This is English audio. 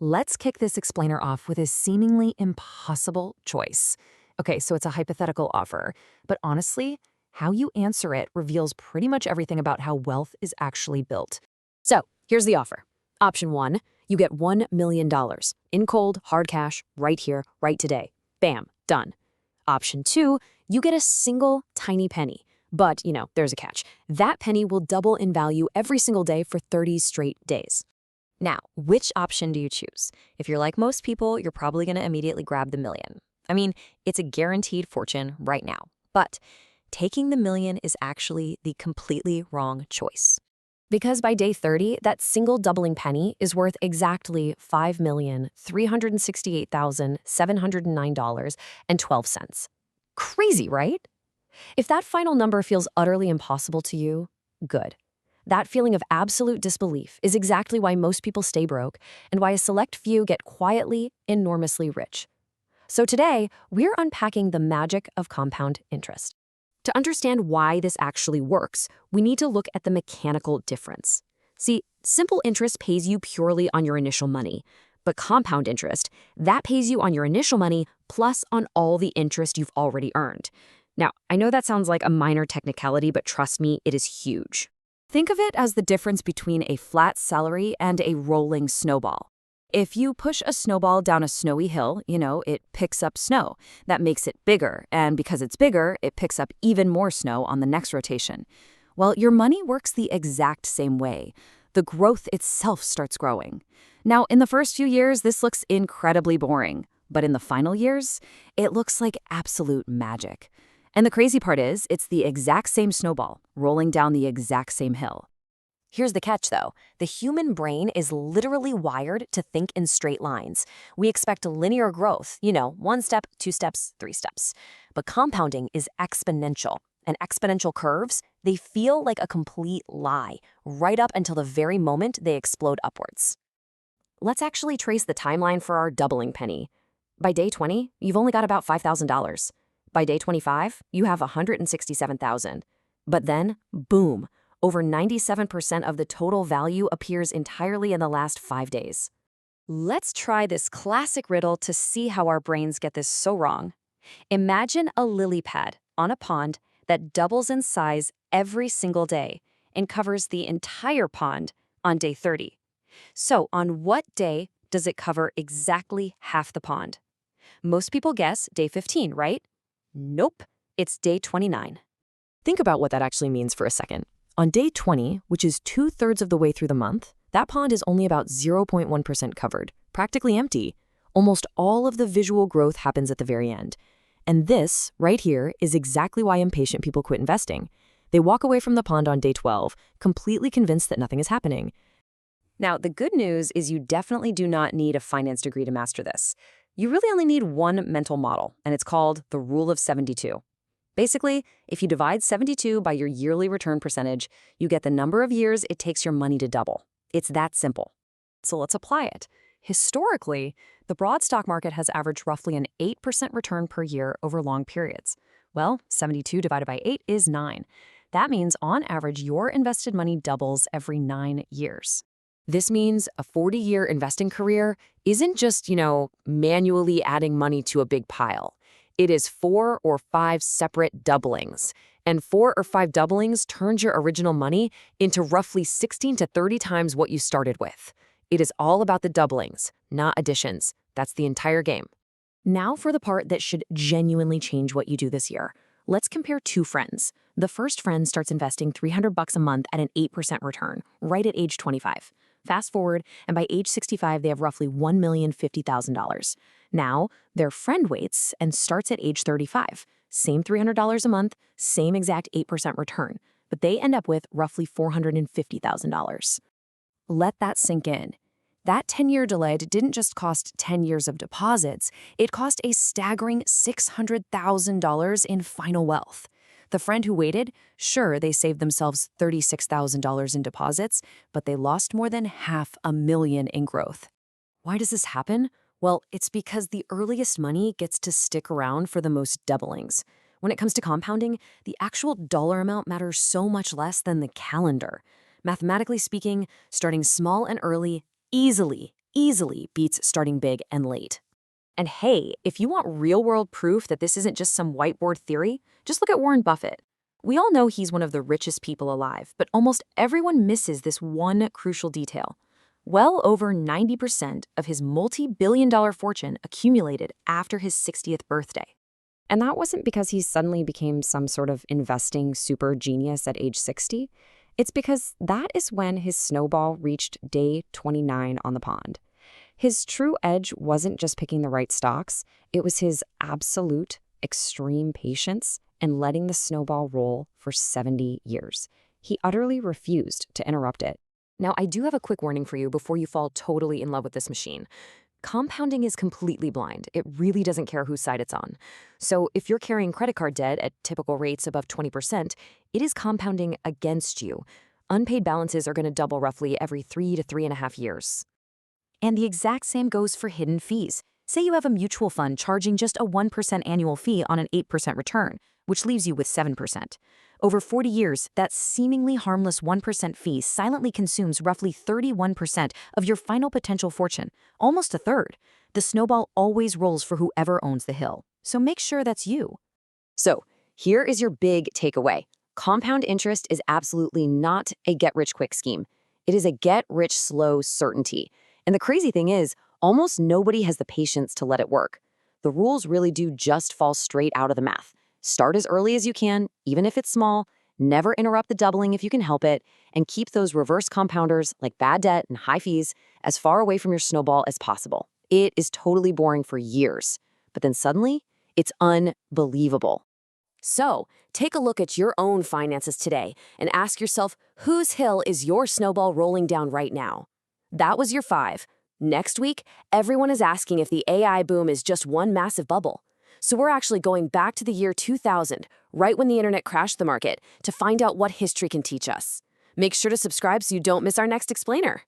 Let's kick this explainer off with a seemingly impossible choice. Okay, so it's a hypothetical offer, but honestly, how you answer it reveals pretty much everything about how wealth is actually built. So, here's the offer. Option 1, you get $1 million in cold, hard cash, right here, right today. Bam, done. Option 2, you get a single tiny penny. But, there's a catch. That penny will double in value every single day for 30 straight days. Now, which option do you choose? If you're like most people, you're probably going to immediately grab the million. I mean, it's a guaranteed fortune right now. But taking the million is actually the completely wrong choice. Because by day 30, that single doubling penny is worth exactly $5,368,709.12. Crazy, right? If that final number feels utterly impossible to you, good. That feeling of absolute disbelief is exactly why most people stay broke and why a select few get quietly, enormously rich. So today, we're unpacking the magic of compound interest. To understand why this actually works, we need to look at the mechanical difference. See, simple interest pays you purely on your initial money, but compound interest, that pays you on your initial money plus on all the interest you've already earned. Now, I know that sounds like a minor technicality, but trust me, it is huge. Think of it as the difference between a flat salary and a rolling snowball. If you push a snowball down a snowy hill, it picks up snow. That makes it bigger, and because it's bigger, it picks up even more snow on the next rotation. Well, your money works the exact same way. The growth itself starts growing. Now, in the first few years, this looks incredibly boring, but in the final years, it looks like absolute magic. And the crazy part is, it's the exact same snowball, rolling down the exact same hill. Here's the catch, though. The human brain is literally wired to think in straight lines. We expect linear growth, 1 step, 2 steps, 3 steps. But compounding is exponential. And exponential curves, they feel like a complete lie, right up until the very moment they explode upwards. Let's actually trace the timeline for our doubling penny. By day 20, you've only got about $5,000. By day 25, you have $167,000. But then, boom, over 97% of the total value appears entirely in the last 5 days. Let's try this classic riddle to see how our brains get this so wrong. Imagine a lily pad on a pond that doubles in size every single day and covers the entire pond on day 30. So on what day does it cover exactly half the pond? Most people guess day 15, right? Nope, it's day 29. Think about what that actually means for a second. On day 20, which is 2/3 of the way through the month, that pond is only about 0.1% covered, practically empty. Almost all of the visual growth happens at the very end. And this, right here, is exactly why impatient people quit investing. They walk away from the pond on day 12, completely convinced that nothing is happening. Now, the good news is you definitely do not need a finance degree to master this. You really only need one mental model, and it's called the Rule of 72. Basically, if you divide 72 by your yearly return percentage, you get the number of years it takes your money to double. It's that simple. So let's apply it. Historically, the broad stock market has averaged roughly an 8% return per year over long periods. Well, 72 divided by 8 is 9. That means, on average, your invested money doubles every 9 years. This means a 40-year investing career isn't just, manually adding money to a big pile. It is 4 or 5 separate doublings. And 4 or 5 doublings turns your original money into roughly 16 to 30 times what you started with. It is all about the doublings, not additions. That's the entire game. Now for the part that should genuinely change what you do this year. Let's compare 2 friends. The first friend starts investing $300 a month at an 8% return, right at age 25. Fast forward, and by age 65, they have roughly $1,050,000. Now, their friend waits and starts at age 35. Same $300 a month, same exact 8% return, but they end up with roughly $450,000. Let that sink in. That 10-year delay didn't just cost 10 years of deposits, it cost a staggering $600,000 in final wealth. The friend who waited, sure, they saved themselves $36,000 in deposits, but they lost more than $500,000 in growth. Why does this happen? Well, it's because the earliest money gets to stick around for the most doublings. When it comes to compounding, the actual dollar amount matters so much less than the calendar. Mathematically speaking, starting small and early easily easily beats starting big and late. And hey, if you want real-world proof that this isn't just some whiteboard theory, just look at Warren Buffett. We all know he's one of the richest people alive, but almost everyone misses this one crucial detail. Well over 90% of his multi-billion-dollar fortune accumulated after his 60th birthday. And that wasn't because he suddenly became some sort of investing super genius at age 60. It's because that is when his snowball reached day 29 on the pond. His true edge wasn't just picking the right stocks, it was his absolute, extreme patience and letting the snowball roll for 70 years. He utterly refused to interrupt it. Now, I do have a quick warning for you before you fall totally in love with this machine. Compounding is completely blind. It really doesn't care whose side it's on. So if you're carrying credit card debt at typical rates above 20%, it is compounding against you. Unpaid balances are going to double roughly every 3 to 3.5 years. And the exact same goes for hidden fees. Say you have a mutual fund charging just a 1% annual fee on an 8% return, which leaves you with 7%. Over 40 years, that seemingly harmless 1% fee silently consumes roughly 31% of your final potential fortune, almost a third. The snowball always rolls for whoever owns the hill, so make sure that's you. So, here is your big takeaway. Compound interest is absolutely not a get-rich-quick scheme. It is a get-rich-slow certainty. And the crazy thing is, almost nobody has the patience to let it work. The rules really do just fall straight out of the math. Start as early as you can, even if it's small, never interrupt the doubling if you can help it, and keep those reverse compounders like bad debt and high fees as far away from your snowball as possible. It is totally boring for years, but then suddenly, it's unbelievable. So, take a look at your own finances today and ask yourself, whose hill is your snowball rolling down right now? That was your 5. Next week, everyone is asking if the AI boom is just one massive bubble. So we're actually going back to the year 2000, right when the internet crashed the market, to find out what history can teach us. Make sure to subscribe so you don't miss our next explainer.